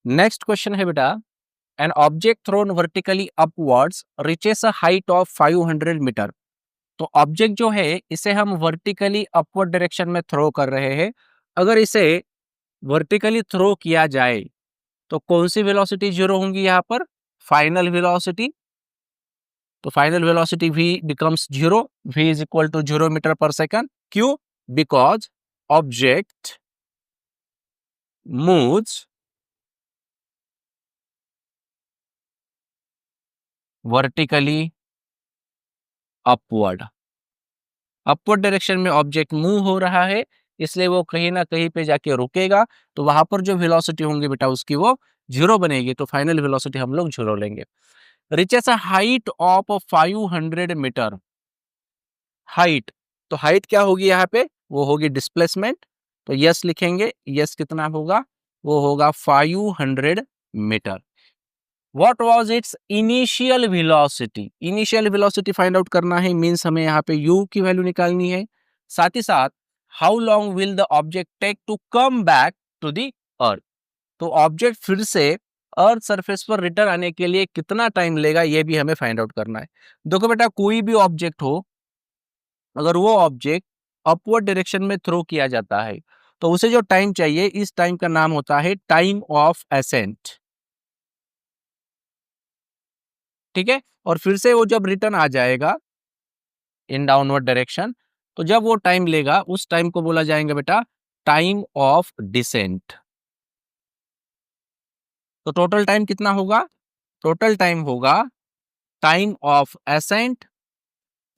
Next question है बेटा, an object thrown vertically upwards reaches a height of 500 meter. तो object जो है इसे हम वर्टिकली अपवर्ड डायरेक्शन में थ्रो कर रहे हैं। अगर इसे वर्टिकली थ्रो किया जाए तो कौन सी वेलोसिटी जीरो होंगी यहाँ पर? Final velocity. तो final velocity v becomes zero, v is equal to 0 metre per second. क्यों? Because object moves vertically upward. Upward direction में ऑब्जेक्ट मूव हो रहा है, इसलिए वो कहीं ना कहीं पे जाके रुकेगा, तो वहां पर जो वेलोसिटी होंगी बेटा उसकी वो जीरो बनेगी। तो फाइनल वेलोसिटी हम लोग जीरो लेंगे। Reaches a height of 500 meter. Height, तो हाइट क्या होगी यहाँ पे? वो होगी डिस्प्लेसमेंट। तो यस लिखेंगे, यस कितना होगा? वो होगा 500 meter. What was its initial velocity? Initial velocity find out करना है, मींस हमें यहाँ पे u की वैल्यू निकालनी है। साथ ही साथ how long will the object take to come back to the earth. तो ऑब्जेक्ट फिर से अर्थ सरफेस पर रिटर्न आने के लिए कितना टाइम लेगा, ये भी हमें फाइंड आउट करना है। देखो बेटा, कोई भी ऑब्जेक्ट हो, अगर वो ऑब्जेक्ट अपवर्ड डायरेक्शन में थ्रो किया जाता है तो उसे जो टाइम चाहिए, इस टाइम का नाम होता है टाइम ऑफ एसेंट। ठीक है, और फिर से वो जब रिटर्न आ जाएगा इन डाउनवर्ड डायरेक्शन, तो जब वो टाइम लेगा उस टाइम को बोला जाएगा बेटा टाइम ऑफ डिसेंट। तो टोटल टाइम कितना होगा? टोटल टाइम होगा time of ascent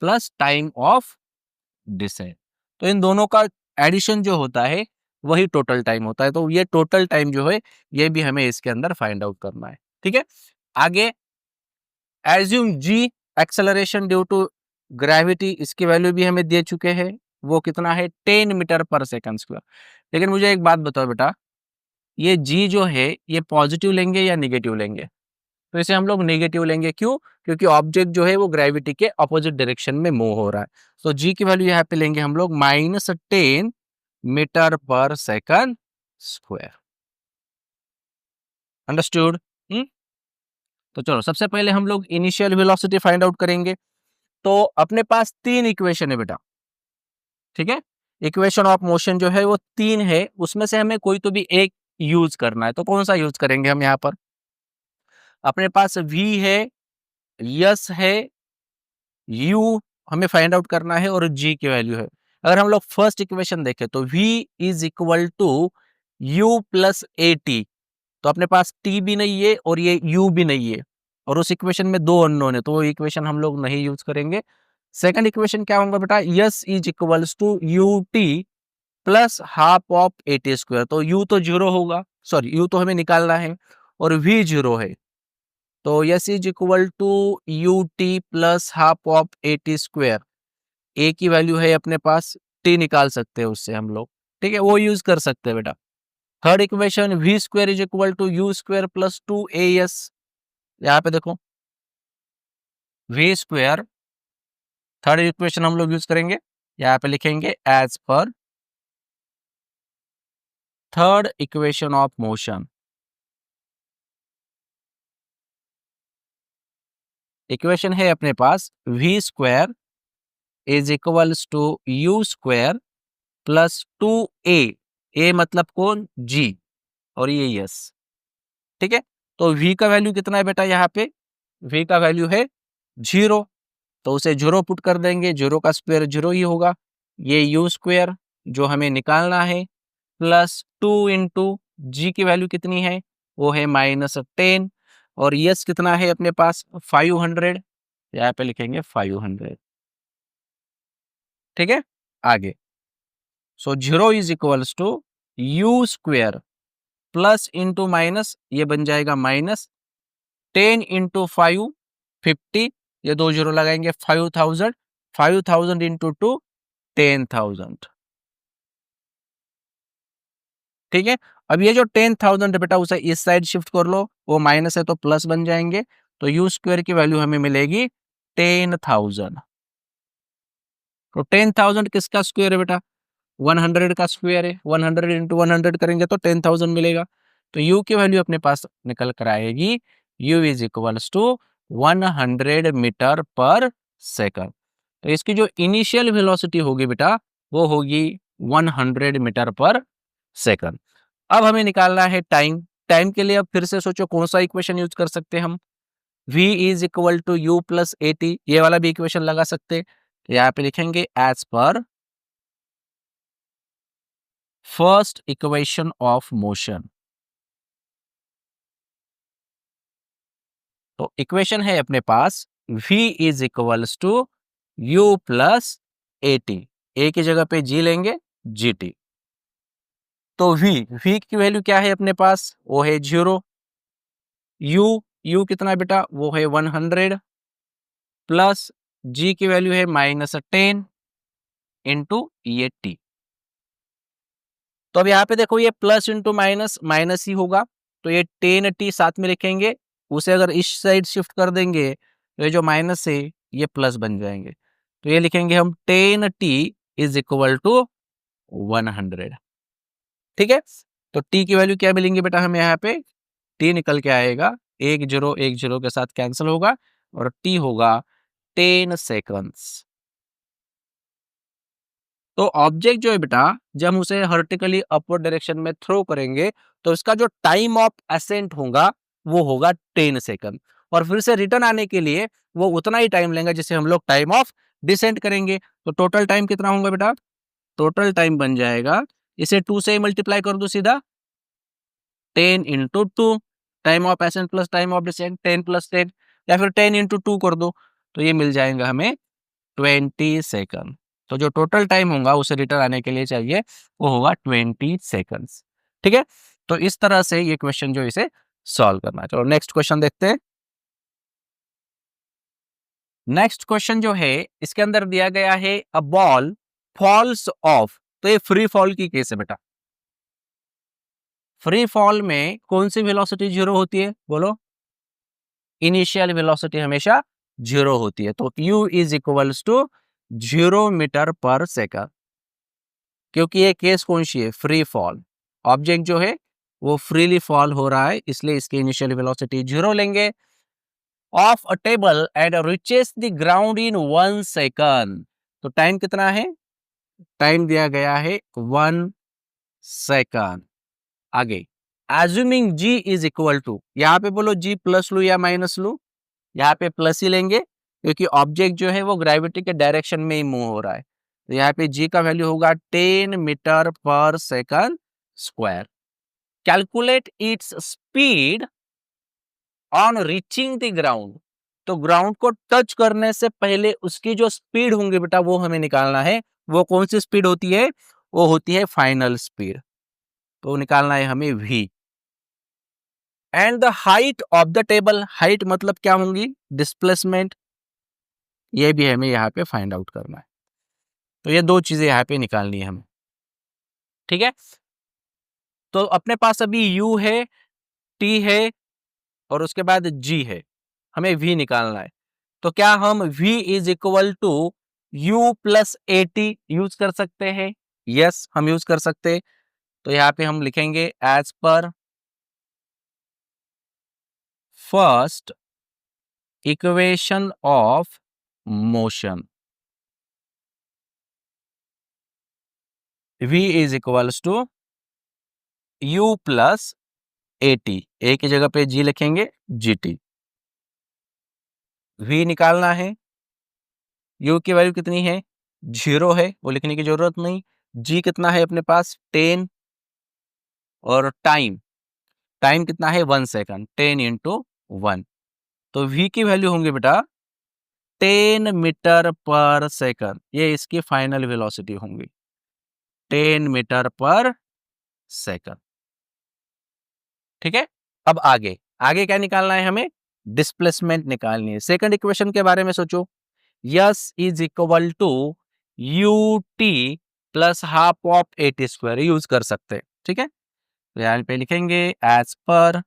plus time of descent. तो इन दोनों का एडिशन जो होता है वही टोटल टाइम होता है। तो ये टोटल टाइम जो है ये भी हमें इसके अंदर फाइंड आउट करना है। ठीक है, आगे assume g acceleration due to gravity, इसकी वैल्यू भी हमें दे चुके हैं। वो कितना है? 10 मीटर पर सेकंड स्क्वायर। लेकिन मुझे एक बात बताओ बेटा, ये जी जो है ये पॉजिटिव लेंगे या निगेटिव लेंगे? तो इसे हम लोग नेगेटिव लेंगे। क्यों? क्योंकि ऑब्जेक्ट जो है वो ग्रेविटी के अपोजिट डायरेक्शन में मूव हो रहा है। तो जी की वैल्यू यहाँ पे लेंगे हम लोग -10 metre per second square. Understood? तो चलो सबसे पहले हम लोग इनिशियल वेलोसिटी फाइंड आउट करेंगे। तो अपने पास तीन इक्वेशन है बेटा। ठीक है, इक्वेशन ऑफ मोशन जो है वो तीन है, उसमें से हमें कोई तो भी एक यूज करना है। तो कौन सा यूज करेंगे हम यहाँ पर? अपने पास v है, यस है, u हमें फाइंड आउट करना है और g की वैल्यू है। अगर हम लोग फर्स्ट इक्वेशन देखें तो v is equal to u plus a t. तो अपने पास t भी नहीं है और ये u भी नहीं है, और उस इक्वेशन में दो अननोन है, तो वो इक्वेशन हम लोग नहीं यूज करेंगे। सेकंड इक्वेशन क्या होगा बेटा? S is equals to u t plus half of a t square. तो u तो जीरो होगा, सॉरी u तो हमें निकालना है, और v जीरो है। तो s is equal to u t plus half of a t square. A की वैल्यू है अपने पास, टी निकाल सकते हैं उससे हम लोग। ठीक है, वो यूज कर सकते हैं बेटा। Third equation v square is equal to u square plus two a s. यहाँ पे देखो वी स्क्वायर, थर्ड इक्वेशन हम लोग यूज करेंगे। यहाँ पे लिखेंगे as per third equation of motion. Equation है अपने पास v square is equals to u square plus two a मतलब कौन? जी, और ये यस। ठीक है, तो v का वैल्यू कितना है बेटा? यहाँ पे v का वैल्यू है जीरो, तो उसे जीरो पुट कर देंगे, जीरो का स्क्वायर जीरो ही होगा। ये यू स्क्वायर जो हमें निकालना है प्लस टू इंटू जी की वैल्यू कितनी है? वो है -10, और यस कितना है अपने पास? 500। यहाँ पे लिखेंगे 500। ठीक है, आगे so zero is equals to u square plus into minus, ये बन जाएगा -10 इंटू 5 50, ये दो जीरो लगाएंगे 5000, 5000 इंटू टू 10,000। ठीक है, अब ये जो 10,000 है बेटा उसे इस साइड शिफ्ट कर लो, वो माइनस है तो प्लस बन जाएंगे। तो यू स्क्वायर की वैल्यू हमें मिलेगी 10,000। तो 10,000 किसका स्क्वायर है बेटा? 100 का स्क्वायर है। 100 इंटू 100 करेंगे तो 10,000 मिलेगा। तो u की वैल्यू अपने पास निकल कर आएगी u is equals to 100 meter per second. तो इसकी जो इनिशियल वेलोसिटी होगी बेटा वो होगी 100 मीटर पर सेकंड। अब हमें निकालना है टाइम। टाइम के लिए अब फिर से सोचो कौन सा इक्वेशन यूज कर सकते हैं हम। v is equal to u plus a t, ये वाला भी इक्वेशन लगा सकते हैं। तो यहाँ पे लिखेंगे as per first equation of motion. तो इक्वेशन है अपने पास v is equals to u plus a t, a की जगह पे g लेंगे जी टी। तो v की वैल्यू क्या है अपने पास, वो है 0। u कितना है बेटा, वो है 100 प्लस g की वैल्यू है -10 इंटू ये t। तो अब यहाँ पे देखो ये प्लस इंटू माइनस माइनस ही होगा, तो ये 10t साथ में लिखेंगे, उसे अगर इस साइड शिफ्ट कर देंगे तो ये जो माइनस है ये प्लस बन जाएंगे। तो ये लिखेंगे हम 10t इज इक्वल टू 100। ठीक है, तो t की वैल्यू क्या मिलेंगे बेटा हमें यहाँ पे, t निकल के आएगा, एक जीरो के साथ कैंसिल होगा और t होगा 10 सेकंड्स। तो ऑब्जेक्ट जो है बेटा जब हम उसे वर्टिकली अपवर्ड डायरेक्शन में थ्रो करेंगे तो इसका जो टाइम ऑफ असेंट होगा वो होगा 10 सेकंड, और फिर से रिटर्न आने के लिए वो उतना ही टाइम लेंगे जिसे हम लोग टाइम ऑफ डिसेंट करेंगे। तो टोटल टाइम कितना होगा बेटा, टोटल टाइम बन जाएगा, इसे 2 से मल्टीप्लाई कर दो सीधा, 10 into two, time of ascent plus time of descent 10 plus 10, या फिर 10 इंटू टू कर दो, तो ये मिल जाएगा हमें 20 सेकंड। तो जो टोटल टाइम होगा उसे रिटर्न आने के लिए चाहिए वो होगा 20 सेकंड्स। ठीक है, तो इस तरह से ये क्वेश्चन जो इसे सॉल्व करना है। चलो नेक्स्ट क्वेश्चन देखते हैं। नेक्स्ट क्वेश्चन जो है इसके अंदर दिया गया है अ बॉल फॉल्स ऑफ, तो ये फ्री फॉल की केस है बेटा। फ्री फॉल में कौन सी वेलोसिटी जीरो होती है बोलो, इनिशियल वेलोसिटी हमेशा जीरो होती है। तो u is equals to 0 metre per second, क्योंकि ये केस कौन सी है, फ्री फॉल। ऑब्जेक्ट जो है वो फ्रीली फॉल हो रहा है, इसलिए इसकी इनिशियल वेलोसिटी जीरो लेंगे। Off a table and reaches the ground in 1 second, तो टाइम कितना है, टाइम दिया गया है 1 सेकंड। आगे assuming g is equal to, यहाँ पे बोलो g प्लस लू या माइनस लू, यहाँ पे प्लस ही लेंगे क्योंकि ऑब्जेक्ट जो है वो ग्रेविटी के डायरेक्शन में ही मूव हो रहा है। तो यहाँ पे g का वैल्यू होगा 10 metre per second square. Calculate its speed on reaching the ground, तो ग्राउंड को टच करने से पहले उसकी जो स्पीड होंगी बेटा वो हमें निकालना है। वो कौन सी स्पीड होती है, वो होती है फाइनल स्पीड, तो निकालना है हमें v। And the height of the table, height मतलब क्या होंगी, डिस्प्लेसमेंट, ये भी हमें यहाँ पे फाइंड आउट करना है। तो ये दो चीजें यहाँ पे निकालनी है हमें। ठीक है, तो अपने पास अभी u है, t है और उसके बाद g है, हमें v निकालना है। तो क्या हम v is equal to u plus a t use कर सकते हैं, यस हम यूज कर सकते हैं। तो यहाँ पे हम लिखेंगे as per first equation of motion, v is equals to u plus a t, a की जगह पे g लिखेंगे जी टी। v निकालना है, u की वैल्यू कितनी है, 0 है, वो लिखने की जरूरत नहीं। g कितना है अपने पास 10, और टाइम, टाइम कितना है 1 सेकंड, 10 इंटू 1। तो v की वैल्यू होंगे बेटा 10 मीटर पर सेकंड, ये इसकी फाइनल वेलोसिटी होंगी 10 मीटर पर सेकंड। ठीक है, अब आगे आगे क्या निकालना है हमें, डिस्प्लेसमेंट निकालनी है। सेकंड इक्वेशन के बारे में सोचो, s is equal to u t plus half of a t square use कर सकते हैं। ठीक है, तो यहाँ पे लिखेंगे एज पर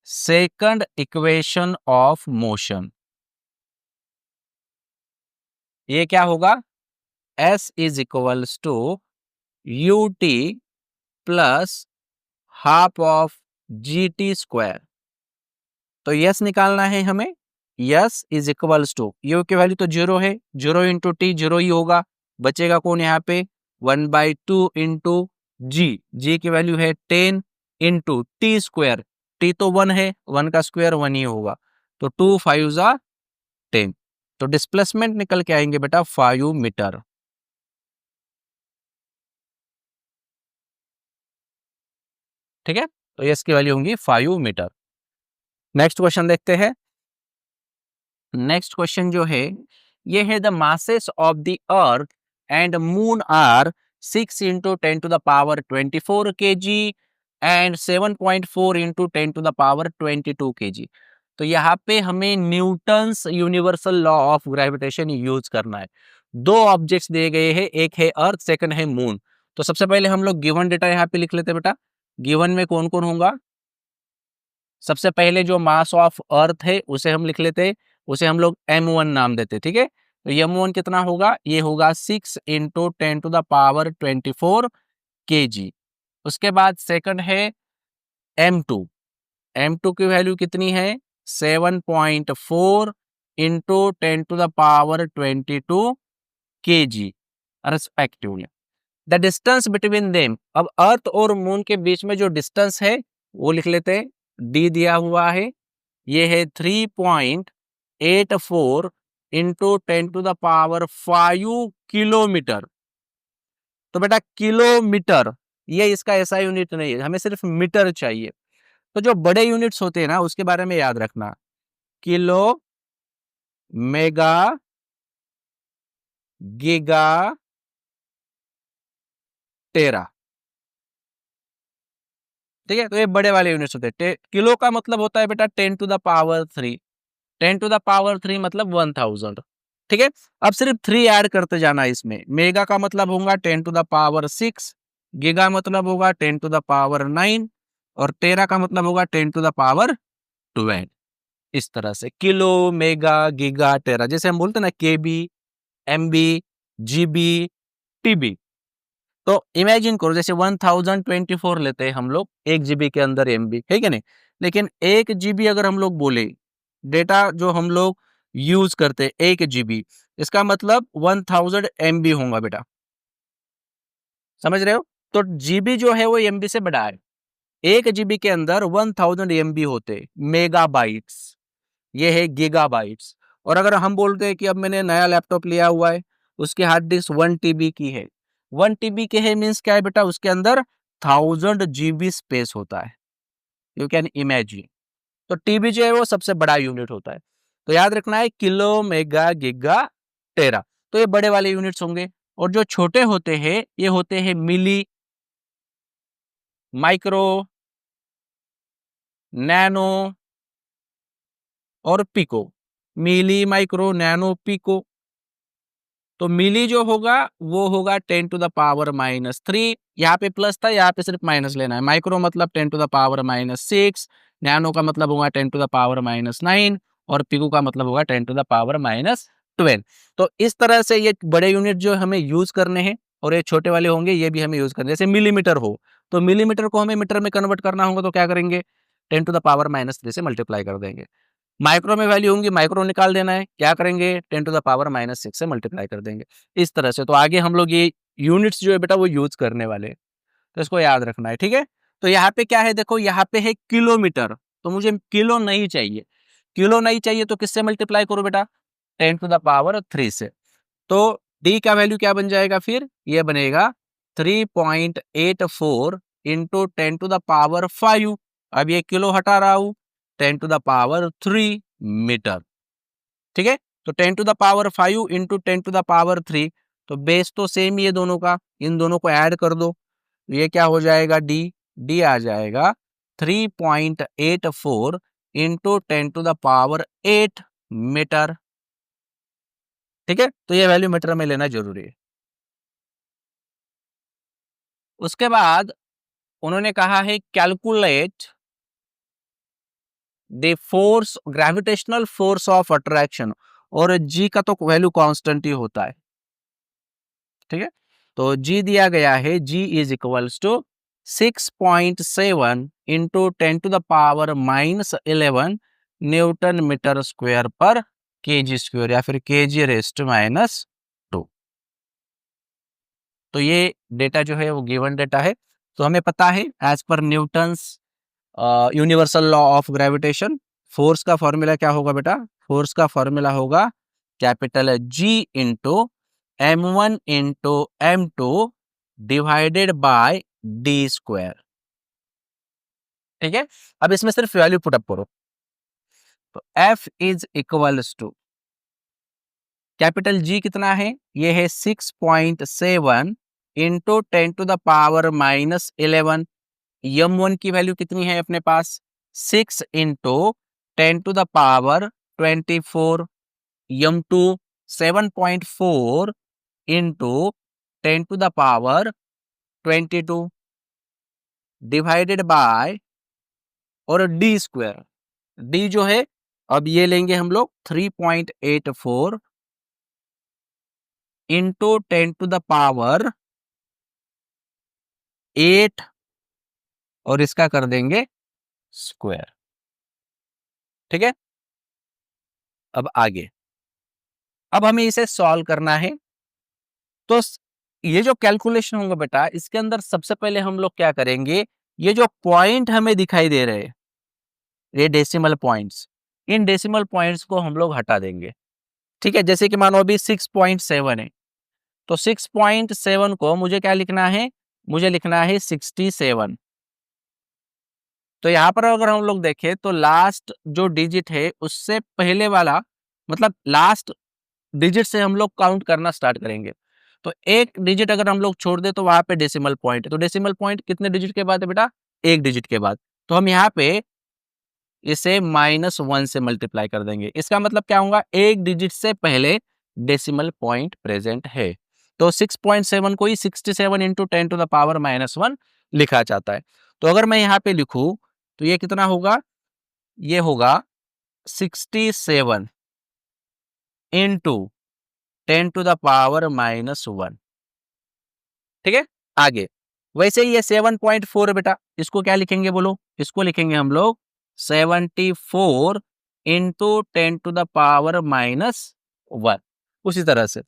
सेकंड इक्वेशन ऑफ मोशन, ये क्या होगा, s is equals to u t plus half of g t square. तो यस निकालना है हमें, s is equals to, u की वैल्यू तो जीरो है, जीरो इंटू टी जीरो ही होगा, बचेगा कौन यहाँ पे 1/2 इंटू जी की वैल्यू है 10 इंटू टी स्क्वायर, टी तो 1 है, 1 का स्क्वायर 1 ही होगा, तो 2 5 जा 10। तो डिस्प्लेसमेंट निकल के आएंगे बेटा 5 मीटर। ठीक है, तो यस की वैल्यू होंगी 5 मीटर। नेक्स्ट क्वेश्चन देखते हैं। नेक्स्ट क्वेश्चन जो है ये है the masses of the earth and moon are 6 into 10 to the power 24 kg and 7.4 into 10 to the power 22 kg। तो यहाँ पे हमें Newton's universal law of gravitation use करना है। दो ऑब्जेक्ट्स दिए गए हैं, एक है अर्थ, सेकंड है मून। तो सबसे पहले हम लोग गिवन डेटा यहाँ पे लिख लेते हैं बेटा। गिवन में कौन कौन होगा, सबसे पहले जो मास ऑफ अर्थ है उसे हम लिख लेते हैं, उसे हम लोग m1 नाम देते, ठीक है। तो m1 कितना होगा, ये होगा 6 into 10 to the power 24 kg। उसके बाद सेकंड है m2, m2 की वैल्यू कितनी है 7.4 into 10 to the power 22 kg respectively. The distance between them, अब अर्थ और मून के बीच में जो डिस्टेंस है वो लिख लेते हैं, d दिया हुआ है, ये है 3.84 into 10 to the power 5 kilometer. तो बेटा किलोमीटर ये इसका ऐसा यूनिट नहीं है, हमें सिर्फ मीटर चाहिए। तो जो बड़े यूनिट्स होते हैं ना उसके बारे में याद रखना, किलो, मेगा, गीगा, टेरा। ठीक है, तो ये बड़े वाले यूनिट्स होते हैं। किलो का मतलब होता है बेटा 10 to the power 3, 10 to the power 3 मतलब 1000। ठीक है, अब सिर्फ 3 ऐड करते जाना इसमें। मेगा का मतलब होगा 10 टू द पावर 6, गीगा मतलब होगा 10 टू द पावर 9 और टेरा का मतलब होगा 10 टू द पावर 12। इस तरह से किलो, मेगा, गीगा, टेरा, जैसे हम बोलते हैं ना केबी, एमबी, जीबी, टीबी। तो इमेजिन करो जैसे 1024 लेते हैं हम लोग, 1 GB के अंदर एमबी है क्या नहीं, लेकिन 1 GB अगर हम लोग बोले डेटा जो हम लोग यूज करते हैं 1 GB, इसका मतलब 1000 MB होगा बेटा, समझ रहे हो। तो जीबी जो है वो एमबी से बड़ा है, 1 GB के अंदर 1000 MB होते मेगाबाइट्स, ये है गीगाबाइट्स। और अगर हम बोलते हैं कि अब मैंने नया लैपटॉप लिया हुआ है, उसकी हार्ड डिस्क 1 TB की है, 1 TB के है मीन्स क्या है बेटा, उसके अंदर 1000 GB स्पेस होता है, यू कैन इमेजिन। तो टीबी जो है वो सबसे बड़ा यूनिट होता है। तो याद रखना है किलो, मेगा, गीगा, टेरा, तो ये बड़े वाले यूनिट्स होंगे। और जो छोटे होते हैं ये होते हैं मिली, माइक्रो, नैनो और पिको। मिली, माइक्रो, नैनो, पिको। तो मिली जो होगा वो होगा 10 टू द पावर -3, यहाँ पे प्लस था, यहाँ पे सिर्फ माइनस लेना है। माइक्रो मतलब 10 टू द पावर -6, नैनो का मतलब होगा 10 टू द पावर -9 और पिको का मतलब होगा 10 टू द पावर -12। तो इस तरह से ये बड़े यूनिट जो हमें यूज करने हैं और ये छोटे वाले होंगे ये भी हमें यूज करने हैं। जैसे मिलीमीटर हो तो मिलीमीटर को हमें मीटर में कन्वर्ट करना होगा तो क्या करेंगे, 10 टू द पावर -3 से मल्टीप्लाई कर देंगे। माइक्रो में वैल्यू होंगी, माइक्रो निकाल देना है, क्या करेंगे 10 टू द पावर -6 से मल्टीप्लाई कर देंगे। इस तरह से तो आगे हम लोग ये यूनिट्स जो है बेटा वो यूज करने वाले हैं, तो इसको याद रखना है, ठीक है। तो यहाँ पे क्या है, देखो यहाँ पे है किलोमीटर, तो मुझे किलो नहीं चाहिए, किलो नहीं चाहिए तो किससे मल्टीप्लाई करो बेटा 10 टू द पावर 3 से। तो डी का वैल्यू क्या बन जाएगा, फिर ये बनेगा 3.84 इंटू 10 टू द पावर 5। अब ये किलो हटा रहा हूं, 10 टू द पावर 3 मीटर। ठीक है, तो 10 to the power 5 into 10 to the power 3, तो बेस तो सेम ही है दोनों का, इन दोनों को ऐड कर दो, ये क्या हो जाएगा डी, डी आ जाएगा 3.84 into 10 to the power 8 meter. ठीक है, तो ये वैल्यू मीटर में लेना जरूरी है। उसके बाद उन्होंने कहा है calculate the force, gravitational force of attraction, और जी का तो वैल्यू कांस्टेंट ही होता है। ठीक है, तो जी दिया गया है, G is equals to 6.7 into 10⁻⁻11 newton metre square per kg square या फिर केजी रेस्ट माइनस 2। तो ये डेटा जो है वो गिवन डेटा है। तो हमें पता है as per Newton's universal law of gravitation force का फॉर्मूला क्या होगा बेटा? फोर्स का फॉर्मूला होगा capital G into m1 into m2 divided by d square. ठीक है, अब इसमें सिर्फ वैल्यू पुट अप करो। तो F is equals to capital G कितना है? ये है 6.7 इंटू 10⁻⁻11। m1 की वैल्यू कितनी है अपने पास? 6 into 10⁻24। m2 7.4 into 10⁻22 divided by और डी स्क्वायर। डी जो है अब ये लेंगे हम लोग 3.84 इंटू 10⁻8 और इसका कर देंगे स्क्वायर। ठीक है, अब आगे, अब हमें इसे सॉल्व करना है। तो ये जो कैलकुलेशन होगा बेटा, इसके अंदर सबसे पहले हम लोग क्या करेंगे, ये जो पॉइंट हमें दिखाई दे रहे हैं, ये decimal points, in decimal points को हम लोग हटा देंगे। ठीक है, जैसे कि मानो अभी 6.7 है, तो 6.7 को मुझे क्या लिखना है? मुझे लिखना है 67। तो यहाँ पर अगर हम लोग देखें तो लास्ट जो डिजिट है उससे पहले वाला, मतलब लास्ट डिजिट से हम लोग काउंट करना स्टार्ट करेंगे। तो एक डिजिट अगर हम लोग छोड़ दे तो वहां पे डेसिमल पॉइंट है। तो डेसिमल पॉइंट कितने डिजिट के बाद है बेटा? एक डिजिट के बाद। तो हम यहाँ पे इसे -1 से मल्टीप्लाई कर देंगे। इसका मतलब क्या होगा? एक डिजिट से पहले डेसिमल पॉइंट प्रेजेंट है। तो 6.7 को ही 67 इंटू 10⁻⁻1 लिखा जाता है। तो अगर मैं यहाँ पे लिखूं तो ये कितना होगा? ये होगा 67 इंटू 10⁻⁻1। ठीक है, आगे वैसे ही ये 7.4 है बेटा, इसको क्या लिखेंगे बोलो? इसको लिखेंगे हम लोग 74 इंटू 10⁻⁻1। उसी तरह से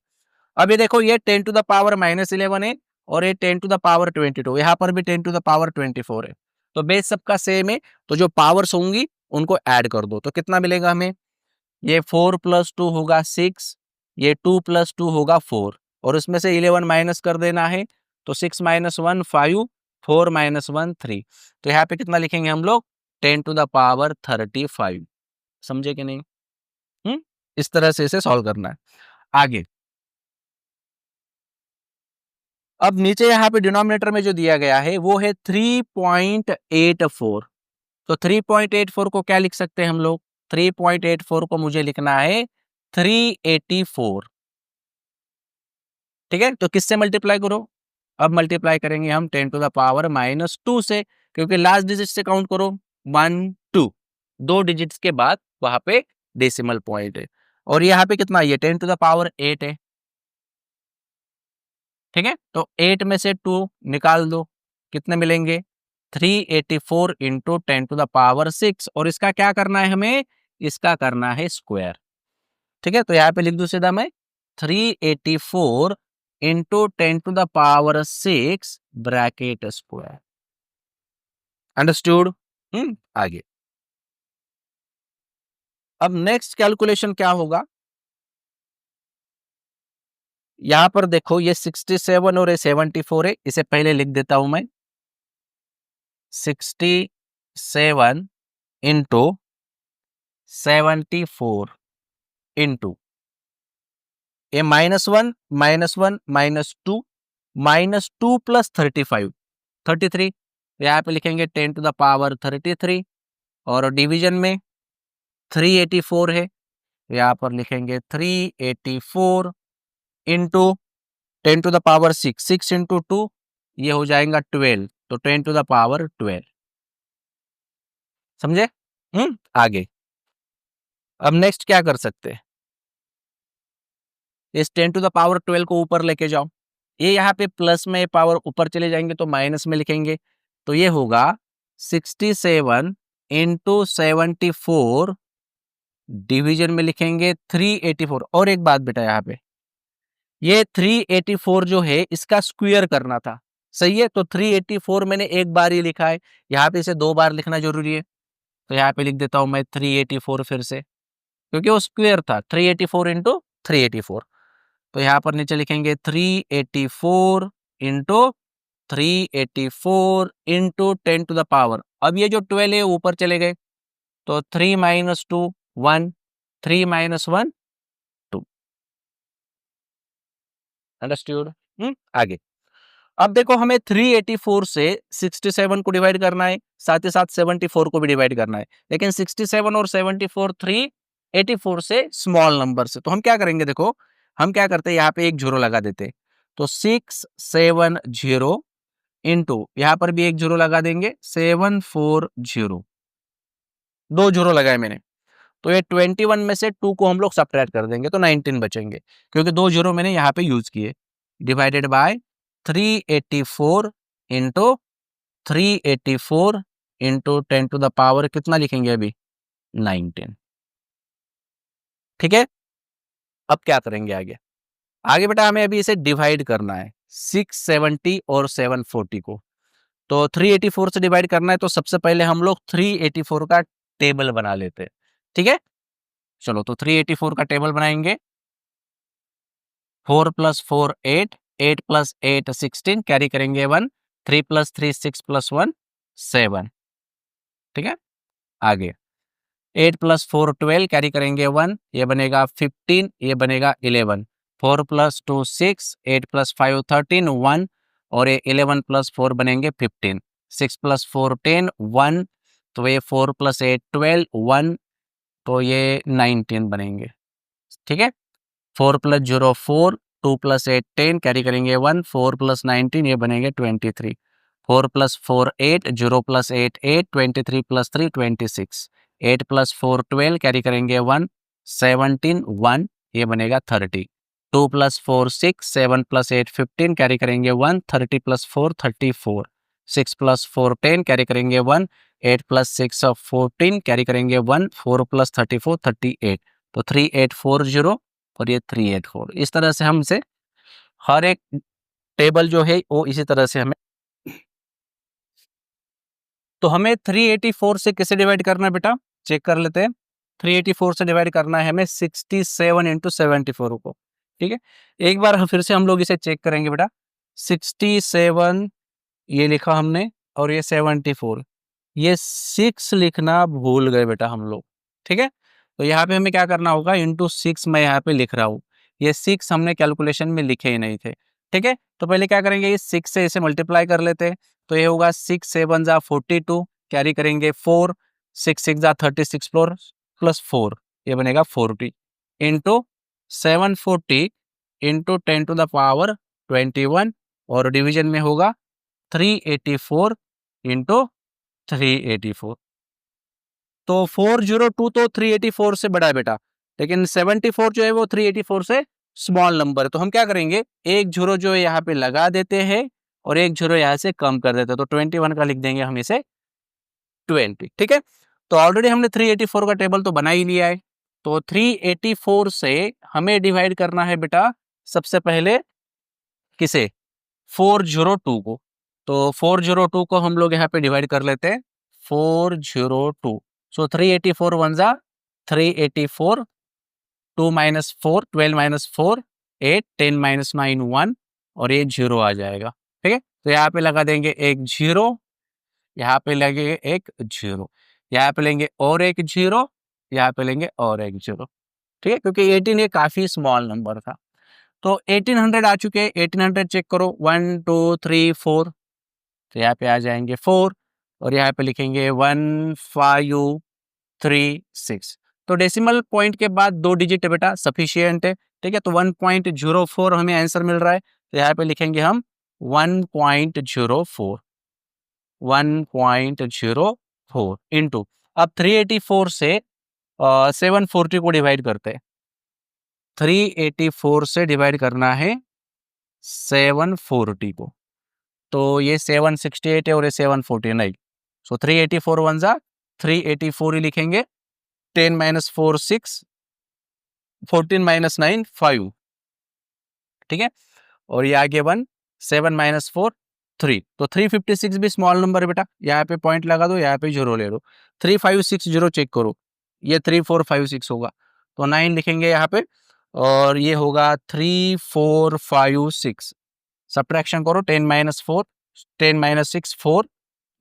अब ये देखो, ये 10⁻⁻11 है और ये 10⁻22, यहाँ पर भी 10⁻24 है। तो बेस सबका सेम है, तो जो पावर्स होंगी उनको ऐड कर दो। तो कितना मिलेगा हमें? ये 4 + 2 होगा 6, ये 2 + 2 होगा 4 और उसमें से 11 माइनस कर देना है। तो 6 - 1 5, 4 - 1 3। तो यहाँ पे कितना लिखेंगे हम लोग? 10⁻35। समझे कि नहीं? इस तरह से इसे सॉल्व करना है। आगे, अब नीचे यहाँ पे डिनोमिनेटर में जो दिया गया है वो है 3.84। तो 3.84 को क्या लिख सकते हैं हम लोग? 3.84 को मुझे लिखना है 384। ठीक है, तो किससे मल्टीप्लाई करो? अब मल्टीप्लाई करेंगे हम 10⁻⁻2 से, क्योंकि लास्ट डिजिट से काउंट करो 1 2, दो डिजिट्स के बाद वहां पे डेसिमल पॉइंट है। और यहाँ पे कितना? ये 10⁻8 है। ठीक है, तो 8 में से 2 निकाल दो, कितने मिलेंगे? 384 इंटू 10⁻6 और इसका क्या करना है हमें? इसका करना है स्क्वायर। ठीक है, तो यहाँ पे लिख दो सीधा मैं 384 इंटू 10⁻6 ब्रैकेट स्क्वायर। अंडरस्टूड? आगे, अब नेक्स्ट कैलकुलेशन क्या होगा? यहां पर देखो, ये 67 और ये 74 है, इसे पहले लिख देता हूं मैं 67 इंटू 74 इंटू ये -1 -1 -2 -2 + 35 33। यहाँ पे लिखेंगे 10⁻33 और डिवीजन में 384 है, यहाँ पर लिखेंगे 384 इंटू 10⁻6, 6 इंटू 2 ये हो जाएगा 12, तो 10⁻12। समझे? आगे, अब नेक्स्ट क्या कर सकते हैं? इस 10⁻12 को ऊपर लेके जाओ। ये यहाँ पे प्लस में पावर ऊपर चले जाएंगे तो माइनस में लिखेंगे। तो ये होगा 67 इंटू 74, डिवीजन में लिखेंगे 384। और एक बात बेटा, यहाँ पे ये 384 जो है इसका स्क्वायर करना था, सही है। तो 384 मैंने एक बार ही लिखा है, यहाँ पे इसे 2 बार लिखना जरूरी है। तो यहाँ पे लिख देता हूं मैं 384 फिर से, क्योंकि वो स्क्वायर था 384 इंटू 384। तो यहाँ पर नीचे लिखेंगे 384 into 384 into 10 to the power. अब ये जो 12 है ऊपर चले गए, तो 3 माइनस 2 1, 3 माइनस 1 2। अंडरस्टूड? आगे अब देखो, हमें 384 से 67 को डिवाइड करना है, साथ ही साथ 74 को भी डिवाइड करना है। लेकिन 67 और 74 384 से स्मॉल नंबर से, तो हम क्या करेंगे, देखो हम क्या करते हैं, यहाँ पे एक जीरो लगा देते हैं। तो 670 इंटू यहाँ पर भी एक जीरो लगा देंगे 740, दो जीरो लगाए मैंने। तो ये 21 में से 2 को हम लोग सब्ट्रैक्ट कर देंगे तो 19 बचेंगे, क्योंकि दो जीरो मैंने यहाँ पे यूज किए। Divided by 384 into 384 into 10 to the power कितना लिखेंगे अभी, 19। ठीक है, अब क्या करेंगे आगे? आगे बेटा हमें अभी इसे डिवाइड करना है 670 और 740 को। तो 384 से डिवाइड करना है, तो सबसे पहले हम लोग 384 का टेबल बना लेते हैं। ठीक है, चलो तो 384 का टेबल बनाएंगे। 4 प्लस 4 8, 8 प्लस 8 16, कैरी करेंगे 1, 3 प्लस 3 6 प्लस 1 7। ठीक है, आगे 8 प्लस 4 12, कैरी करेंगे 1, ये बनेगा 15, ये बनेगा 11। 4 प्लस 2 6, 8 प्लस 5 13 1, और ये 11 प्लस 4 बनेंगे 15। 6 प्लस 4 10 1, तो ये 4 प्लस 8 12 1, तो ये 19 बनेंगे। ठीक है, 4 प्लस 0 4, 2 प्लस 8 10, कैरी करेंगे 1, 4 प्लस 19, ये बनेंगे 23। 4 plus 4 8, 0 plus 8 8, 23 plus 3 26। 8 plus 4 12, carry करेंगे 1, 17 1, ये बनेगा 30। 2 प्लस 4 6, 7 प्लस 8 15, कैरी करेंगे 1, 30 प्लस 4 34। 6 प्लस 4 10, कैरी करेंगे 1, 8 प्लस 6 14, कैरी करेंगे 1, 4 प्लस 34 38। तो 3840 और ये 384। इस तरह से हमसे हर एक टेबल जो है वो इसी तरह से हमें, तो हमें 384 से किसे डिवाइड करना है बेटा, चेक कर लेते हैं। 384 से डिवाइड करना है हमें 67 इंटू 74 को। ठीक है, एक बार फिर से हम लोग इसे चेक करेंगे बेटा। 67 ये लिखा हमने, और ये 74, ये 6 लिखना भूल गए बेटा हम लोग। ठीक है, तो यहाँ पे हमें क्या करना होगा, इंटू 6 मैं यहाँ पे लिख रहा हूँ, ये 6 हमने कैलकुलेशन में लिखे ही नहीं थे। ठीक है, तो पहले क्या करेंगे, इस 6 से इसे मल्टीप्लाई कर लेते हैं। तो ये होगा 6 7 जा 42, कैरी करेंगे 4, 6 6 जा 36 4 प्लस 4, ये बनेगा 40 into 740 into 10 to the power 21, और डिवीजन में होगा 384 इंटू 384। तो 402 तो 384 से बड़ा है बेटा, लेकिन 74 जो है वो 384 से स्मॉल नंबर है। तो हम क्या करेंगे, एक जीरो जो है यहाँ पे लगा देते हैं और एक जीरो यहाँ से कम कर देते हैं। तो 21 का लिख देंगे हम इसे 20। ठीक है, तो ऑलरेडी हमने 384 का टेबल तो बना ही लिया है। तो 384 से हमें डिवाइड करना है बेटा सबसे पहले किसे, 402 को। तो 402 को हम लोग यहाँ पे डिवाइड कर लेते हैं, 402। सो 384 वन जा 384, 2 माइनस 4 12 माइनस 4 8, 10 माइनस 9 1, और ये जीरो आ जाएगा। ठीक है, तो यहाँ पे लगा देंगे एक जीरो, यहाँ पे लगेगा एक जीरो, यहाँ पे लेंगे और एक जीरो, यहाँ पे लेंगे और एक जीरो। ठीक है, क्योंकि 18 ये काफी स्मॉल नंबर था। तो 1800 आ चुके हैं, 1800 चेक करो, 1 2 3 4, तो यहाँ पे आ जाएंगे 4, और यहाँ पे लिखेंगे 1 5 3 6। तो डेसिमल पॉइंट के बाद 2 डिजिट है बेटा, सफिशियंट है। ठीक है, तो 1.04 हमें आंसर मिल रहा है। तो यहाँ पे लिखेंगे हम 1.04, 1.04 इंटू, अब 384 से 740 को डिवाइड करते हैं। 384 से डिवाइड करना है 740 को, तो ये 768 है और ये 749, सो 384 वन जा 384 ही लिखेंगे, 10 माइनस 4 6, 14 माइनस 9 5, ठीक है। और ये आगे 1, 7 माइनस 4 3, तो 356 भी स्मॉल नंबर है बेटा, यहाँ पे पॉइंट लगा दो, यहाँ पे जीरो ले लो, 3560 चेक करो, ये 3456 होगा, तो 9 लिखेंगे यहाँ पे, और ये होगा 3456, सब्ट्रैक्शन करो, 10 माइनस 4, 10 माइनस 6 4,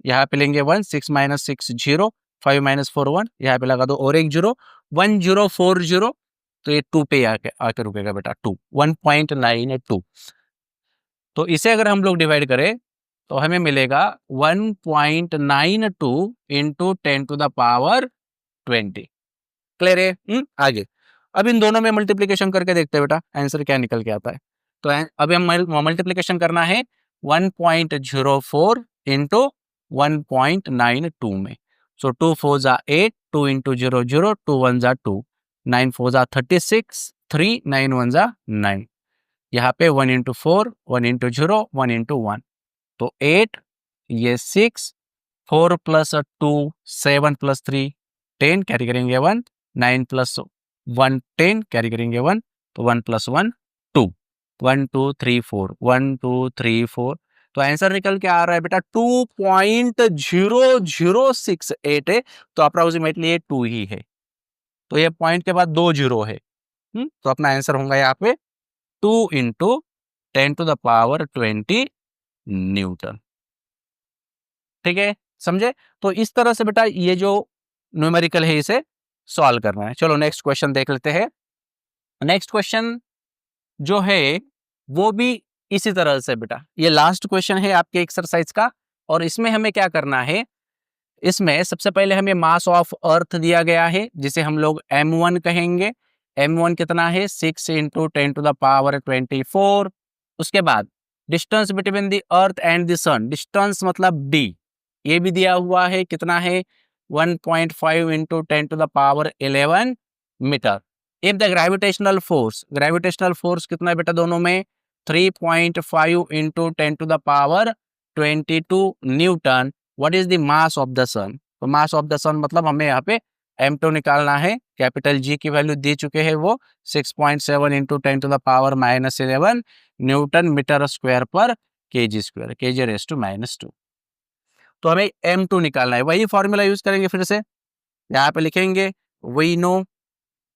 यहाँ पे लेंगे 1, 6 माइनस 6 0, 5 माइनस 4 1, यहाँ पे लगा दो और एक जीरो, 1040, तो ये 2 पे आके आके रुकेगा बेटा, 2 1.982। तो इसे अगर हम लोग डिवाइड करें तो हमें मिलेगा 1.92 into 10 to the power 20। Clear है? आगे अब इन दोनों में मल्टीप्लिकेशन करके देखते हैं बेटा आंसर क्या निकल के आता है। तो अभी हम मल्टीप्लिकेशन करना है 1.04 इंटू 1.92 में। सो 2 4 जा 8, 2 इंटू 0 0, 2 1 जा 2, 9 4 जा 36, 3 9 1 जा 9, यहाँ पे 1 इंटू 4, 1 इंटू 0, 1 इंटू 1, तो 8, ये 6, 4 प्लस 2 7 प्लस 3 10, कैरी करेंगे 1, 9 प्लस 1 10, कैरी करेंगे 1, तो 1 प्लस 1 2, 1 2 3 4, 1 2 3 4, तो आंसर निकल के आ रहा है बेटा 2.0068 है, तो अप्रोक्सीमेटली ये 2 ही है, तो ये पॉइंट के बाद 2 जीरो है। तो अपना आंसर होगा यहाँ पे 2 into 10 to the power 20 newton. ठीक है, समझे? तो इस तरह से बेटा ये जो न्यूमेरिकल है इसे सॉल्व करना है। चलो नेक्स्ट क्वेश्चन देख लेते हैं। नेक्स्ट क्वेश्चन जो है वो भी इसी तरह से बेटा, ये लास्ट क्वेश्चन है आपके एक्सरसाइज का, और इसमें हमें क्या करना है, इसमें सबसे पहले हमें मास ऑफ अर्थ दिया गया है जिसे हम लोग m1 कहेंगे। m1 कितना है 6 इंटू 10 टू द पावर 24। उसके बाद distance between the earth and the sun, distance मतलब d, ये भी दिया हुआ है, कितना है 1.5 into 10 to the power 11 metre. If the gravitational force कितना है बेटा दोनों में 3.5 into 10 to the power 22 newton, what is the mass of the sun. तो मास ऑफ द सन मतलब हमें यहाँ पे m2 निकालना है, कैपिटल G की वैल्यू दे चुके हैं वो 6.7 into 10 to the power -11 newton metre square per kg square, kg raise to -2। तो हमें m2 निकालना है, वही फॉर्मूला यूज करेंगे, फिर से यहाँ पे लिखेंगे we know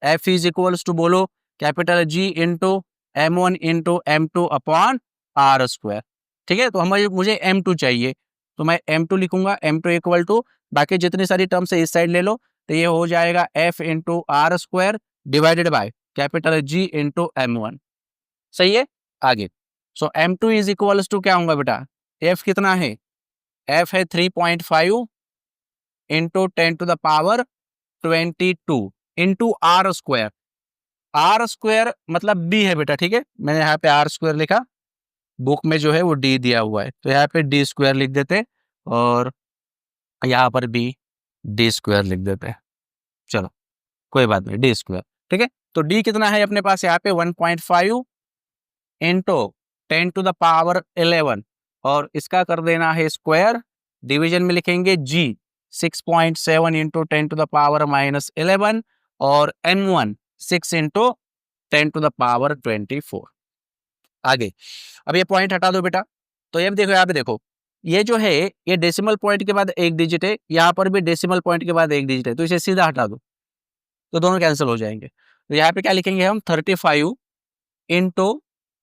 F is equals to, बोलो capital G into m1 into m2 upon r square. ठीक है, तो मुझे m2 चाहिए, तो मैं m2 लिखूंगा, m2 इक्वल टू बाकी जितनी सारी टर्म्स है इस साइड ले लो, तो ये हो जाएगा f into R square divided by capital G into m1। सही है, आगे सो m2 इज इक्वल्स टू क्या होगा बेटा, f कितना है, f है 3.5 into 10 to the power 22 into R square. R square मतलब d है बेटा, ठीक है, मैंने यहाँ पे आर स्क्वायर लिखा, बुक में जो है वो d दिया हुआ है, तो यहाँ पे d स्क्वायर लिख देते और यहाँ पर भी d स्क्वायर लिख देते हैं। चलो कोई बात नहीं, d स्क्वायर, ठीक है। तो d कितना है अपने पास यहाँ पे 1.5 इंटू 10 टू द पावर 11, और इसका कर देना है स्क्वायर, डिवीजन में लिखेंगे g 6.7 into 10 to the power -11, और m1 6 into 10 to the power 24। आगे अब ये पॉइंट हटा दो बेटा, तो ये देखो, यहाँ पे देखो, ये जो है ये डेसिमल पॉइंट के बाद एक डिजिट है, यहाँ पर भी डेसिमल पॉइंट के बाद एक डिजिट है, तो इसे सीधा हटा दो, तो दोनों कैंसिल हो जाएंगे। तो यहाँ पे क्या लिखेंगे हम 35 into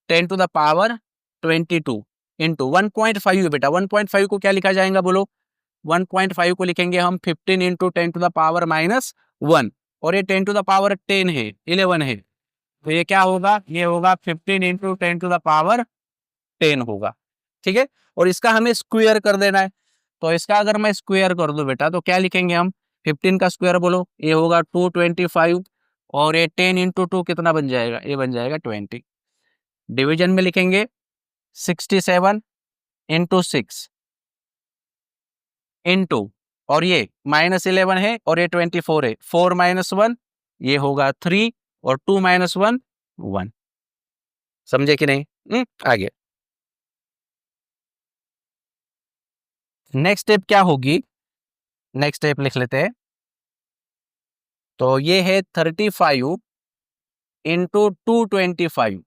10 to the power 22 into 1.5 है बेटा, 1.5 को क्या लिखा जाएगा बोलो, 1.5 को लिखेंगे हम 15 इंटू 10 टू द पावर -1, और ये 10 टू द पावर 10 है, 11 है, तो ये क्या होगा, ये होगा 15 इंटू 10 टू द पावर 10 होगा। ठीक है, और इसका हमें स्क्वायर कर देना है, तो इसका अगर मैं स्क्वायर कर दूं बेटा तो क्या लिखेंगे हम, 15 का स्क्वायर बोलो, ये होगा 225, और ये 10 इंटू 2 कितना बन जाएगा, ये बन जाएगा 20। डिवीजन में लिखेंगे 67 इंटू 6 इंटू, और ये -11 है और ये 24 है, 4 - 1 ये होगा 3, और 2 - 1 1। समझे कि नहीं? आगे नेक्स्ट स्टेप क्या होगी, नेक्स्ट स्टेप लिख लेते हैं। तो ये है 35 इंटू 225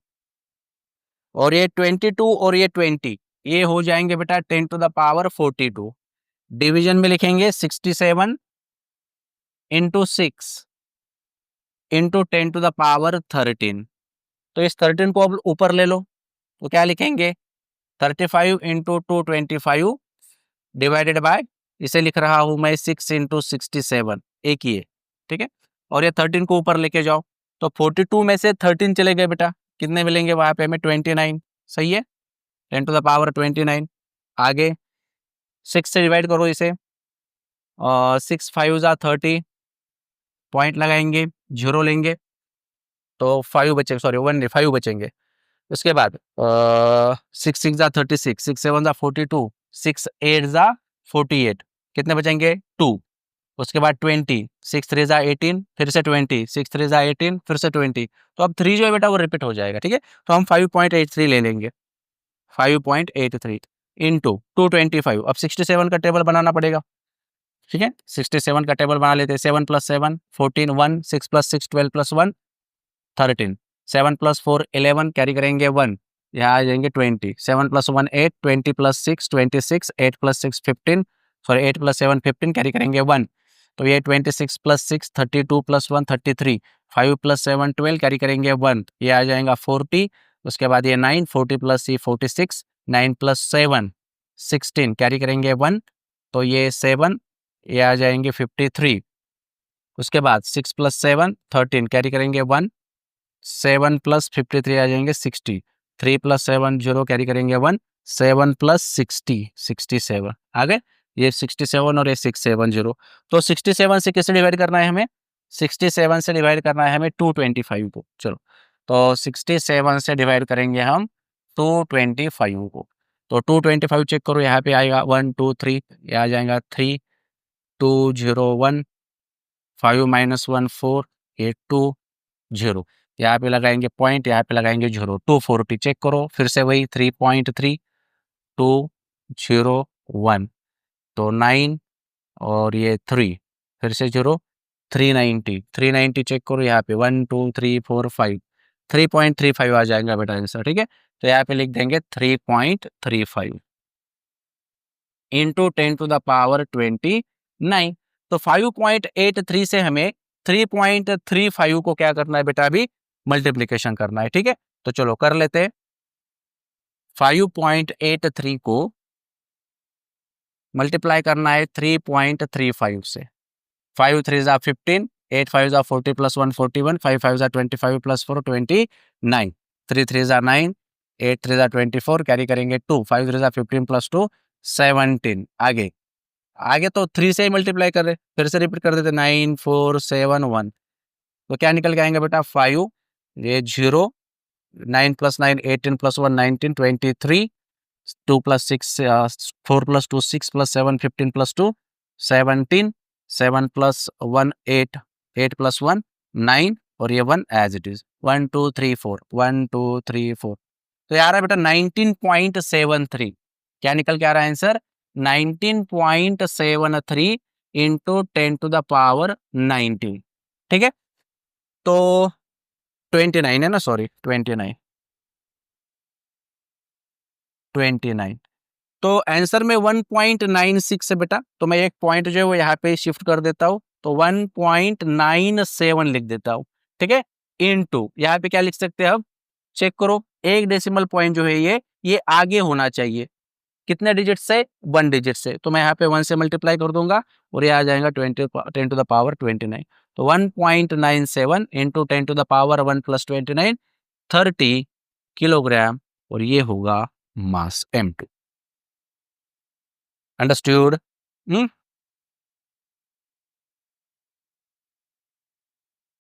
और ये 22 और ये 20, ये हो जाएंगे बेटा 10⁻42। डिवीजन में लिखेंगे 67 इंटू 6 इंटू 10⁻13। तो इस 13 को अब ऊपर ले लो, तो क्या लिखेंगे 35 इंटू 225 डिवाइडेड बाय, इसे लिख रहा हूं मैं 6 इंटू 67, एक ही है, ठीक है। और ये 13 को ऊपर लेके जाओ, तो 42 में से 13 चले गए बेटा, कितने मिलेंगे वहां पे हमें 29, सही है, 10⁻29। आगे 6 से डिवाइड करो इसे, और 6 5 जा 30, पॉइंट लगाएंगे, जीरो लेंगे, तो 5 बचे, सॉरी 1 5 बचेंगे। उसके बाद 6 6 जा 36, 6 7 जा 42, 6 8 जा 48, कितने बचेंगे 2। उसके बाद 20, 6 3 जा 18, फिर से 20, 6 3 जा 18, फिर से 20। तो अब 3 जो है बेटा वो रिपीट हो जाएगा, ठीक है। तो हम 5.83 ले लेंगे, 5.83 इंटू 225। अब 67 का टेबल बनाना पड़ेगा, ठीक है। 67 का टेबल बना लेते हैं। 7 + 7 14, 1 6 + 6 12 + 1 13, 7 + 4 11, कैरी करेंगे 1, यहाँ आ जाएंगे 20, 7 + 1 8, 20 + 6 26, 8 + 6 15, सॉरी 8 + 7 15, कैरी करेंगे 1, तो ये 26 + 6 32 + 1 33, 5 + 7 12, कैरी करेंगे 1, ये आ जाएगा 40। उसके बाद ये 9, 40 + 3 46, 9 + 7 16, कैरी करेंगे 1, तो ये 7, ये आ जाएंगे 53। उसके बाद 6 + 7 13, कैरी करेंगे 1, 7 + 53 आ जाएंगे 60, 3 + 7 0, कैरी करेंगे 1, 7 + 60 67 आ गए। ये 67 और ये 670, तो 67 से किससे डिवाइड करना है हमें, 67 से डिवाइड करना है हमें 225 को। चलो, तो 67 से डिवाइड करेंगे हम 225 को, तो 225 चेक करो, यहाँ पे आएगा 1 2 3, ये आ जाएगा 3 2 0 1, 5 - 1 4, 8 2 0, यहाँ पे लगाएंगे पॉइंट, यहाँ पे लगाएंगे 0, 240 चेक करो, फिर से वही 3.3 2 0 1, तो 9 और ये 3, फिर से 0 390, 390 चेक करो, यहाँ पे 1 2 3 4 5, 3.35 आ जाएगा बेटा आंसर, ठीक है। तो यहाँ पे लिख देंगे 3.35 इंटू 10⁻29। तो 5.83 से हमें 3.35 को क्या करना है बेटा, अभी मल्टीप्लीकेशन करना है, ठीक है। तो चलो कर लेते हैं। 5.83 को मल्टीप्लाई करना है 3.35 से। 5 3 जा 15, 8 5 जा 40 + 1 41, 5 5 जा 25 + 4 29, 3 3 जा 9, 8 3 जा 24, कैरी करेंगे 2, 5 3 जा 15 + 2 17। आगे आगे तो 3 से ही मल्टीप्लाई कर रहे, फिर से रिपीट कर देते 9 4 7 1, तो क्या निकल के आएंगे बेटा 5, ये 0, 9 + 9 18 + 1 19 23, 2 + 6 4 + 2 6 + 7 15 + 2 17, 7 + 1 8, 8 + 1 9, और ये 1 एज इट इज 1 2 3 4 1 2 3 4, तो यार है बेटा 19.73, क्या निकल के आ रहा है आंसर 19.73 इंटू 10⁻19, ठीक है। तो 29 है ना, सॉरी 29 29, तो आंसर में 1.96 है बेटा, तो मैं एक पॉइंट जो है वो यहाँ पे शिफ्ट कर देता हूँ, तो 1.97 लिख देता हूँ, ठीक है। इनटू यहाँ पे क्या लिख सकते हैं अब, चेक करो, एक डेसिमल पॉइंट जो है ये आगे होना चाहिए, कितने डिजिट से, 1 डिजिट से, तो मैं यहाँ पे 1 से मल्टीप्लाई कर दूंगा और ये आ जाएगा 10⁻29, तो 1.97 इंटू 10⁻1 + 29 30 किलोग्राम, और ये होगा मास M2। अंडरस्टूड।